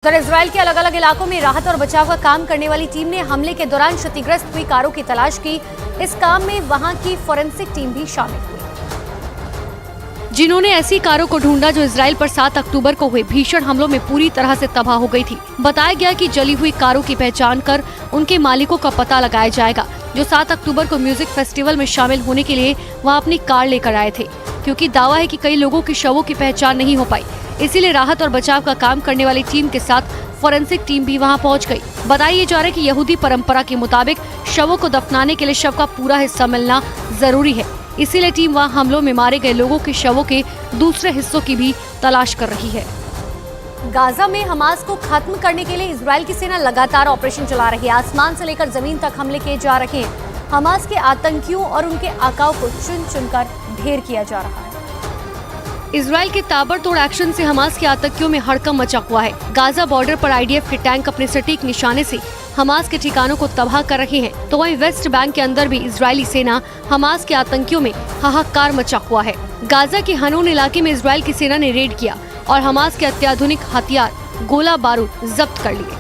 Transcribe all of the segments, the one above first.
उधर इजराइल के अलग अलग इलाकों में राहत और बचाव का काम करने वाली टीम ने हमले के दौरान क्षतिग्रस्त हुई कारों की तलाश की। इस काम में वहां की फोरेंसिक टीम भी शामिल हुई, जिन्होंने ऐसी कारों को ढूंढा जो इजराइल पर 7 अक्टूबर को हुए भीषण हमलों में पूरी तरह से तबाह हो गई थी। बताया गया कि जली हुई कारों की पहचान कर उनके मालिकों का पता लगाया जाएगा, जो 7 अक्टूबर को म्यूजिक फेस्टिवल में शामिल होने के लिए वहाँ अपनी कार लेकर आए थे। क्योंकि दावा है कि कई लोगों की शवों की पहचान नहीं हो पाई, इसीलिए राहत और बचाव का काम करने वाली टीम के साथ फोरेंसिक टीम भी वहां पहुंच गई। बताया जा रहा है कि यहूदी परंपरा के मुताबिक शवों को दफनाने के लिए शव का पूरा हिस्सा मिलना जरूरी है, इसीलिए टीम वहां हमलों में मारे गए लोगों के शवों के दूसरे हिस्सों की भी तलाश कर रही है। गाजा में हमास को खत्म करने के लिए इजराइल की सेना लगातार ऑपरेशन चला रही है। आसमान से लेकर जमीन तक हमले किए जा रहे हैं। हमास के आतंकियों और उनके आकाओं को चुन चुनकर ढेर किया जा रहा है। इजराइल के ताबड़तोड़ एक्शन से हमास के आतंकियों में हड़कंप मचा हुआ है। गाजा बॉर्डर पर आईडीएफ के टैंक अपने सटीक निशाने से हमास के ठिकानों को तबाह कर रहे हैं, तो वहीं वेस्ट बैंक के अंदर भी इजरायली सेना हमास के आतंकियों में हाहाकार मचा हुआ है। गाजा के हनून इलाके में इजराइल की सेना ने रेड किया और हमास के अत्याधुनिक हथियार, गोला बारूद जब्त कर लिए।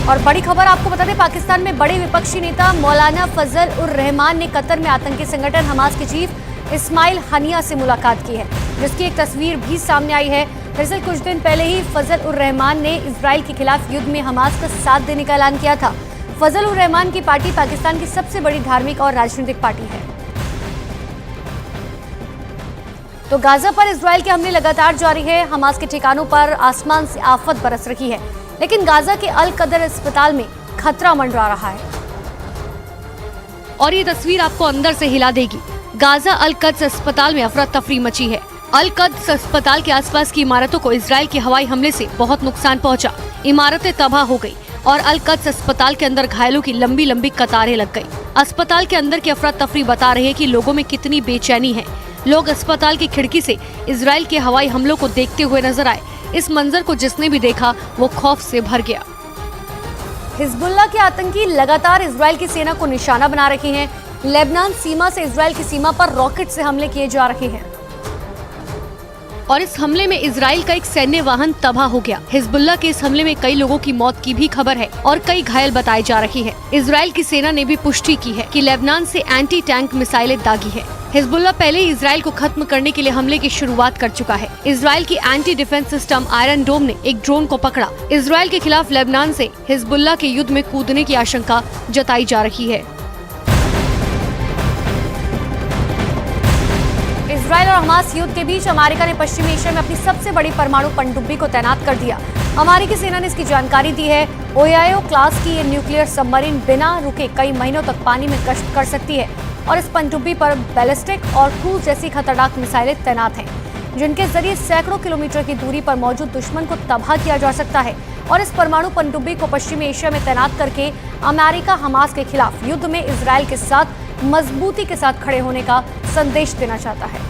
और बड़ी खबर आपको बता दें, पाकिस्तान में बड़े विपक्षी नेता मौलाना फजल उर रहमान ने कतर में आतंकी संगठन हमास के चीफ इस्माइल हनिया से मुलाकात की है, जिसकी एक तस्वीर भी सामने आई है। दरअसल कुछ दिन पहले ही फजल उर रहमान ने इजराइल के खिलाफ युद्ध में हमास का साथ देने का ऐलान किया था। फजल उर रहमान की पार्टी पाकिस्तान की सबसे बड़ी धार्मिक और राजनीतिक पार्टी है। तो गाजा पर इजराइल के हमले लगातार जारी है। हमास के ठिकानों पर आसमान से आफत बरस रही है, लेकिन गाजा के अल कदर अस्पताल में खतरा मंडरा रहा है। और ये तस्वीर आपको अंदर से हिला देगी। गाजा अल कद्स अस्पताल में अफरा तफरी मची है। अल कद्स अस्पताल के आसपास की इमारतों को इजराइल के हवाई हमले से बहुत नुकसान पहुंचा। इमारतें तबाह हो गई और अल कद्स अस्पताल के अंदर घायलों की लंबी लंबी कतारें लग गई। अस्पताल के अंदर की अफरा तफरी बता रही है कि लोगों में कितनी बेचैनी है। लोग अस्पताल की खिड़की से इजराइल के हवाई हमलों को देखते हुए नजर आए। इस मंजर को जिसने भी देखा वो खौफ से भर गया। हिजबुल्लाह के आतंकी लगातार इजराइल की सेना को निशाना बना रहे हैं। लेबनान सीमा से इजराइल की सीमा पर रॉकेट से हमले किए जा रहे हैं और इस हमले में इजराइल का एक सैन्य वाहन तबाह हो गया। हिजबुल्लाह के इस हमले में कई लोगों की मौत की भी खबर है और कई घायल बताए जा रहे हैं। इजराइल की सेना ने भी पुष्टि की है कि लेबनान से एंटी टैंक मिसाइलें दागी है। हिजबुल्लाह पहले ही इजराइल को खत्म करने के लिए हमले की शुरुआत कर चुका है। इजराइल की एंटी डिफेंस सिस्टम आयरन डोम ने एक ड्रोन को पकड़ा। इजराइल के खिलाफ लेबनान से हिजबुल्लाह के युद्ध में कूदने की आशंका जताई जा रही है। इजराइल और हमास युद्ध के बीच अमेरिका ने पश्चिमी एशिया में अपनी सबसे बड़ी परमाणु पनडुब्बी को तैनात कर दिया। अमेरिकी सेना ने इसकी जानकारी दी है। ओहायो क्लास की ये न्यूक्लियर सबमरीन बिना रुके कई महीनों तक पानी में गश्त कर सकती है और इस पनडुब्बी पर बैलिस्टिक और क्रूज जैसी खतरनाक मिसाइलें तैनात हैं, जिनके जरिए सैकड़ों किलोमीटर की दूरी पर मौजूद दुश्मन को तबाह किया जा सकता है। और इस परमाणु पनडुब्बी को पश्चिमी एशिया में तैनात करके अमेरिका हमास के खिलाफ युद्ध में इजराइल के साथ मजबूती के साथ खड़े होने का संदेश देना चाहता है।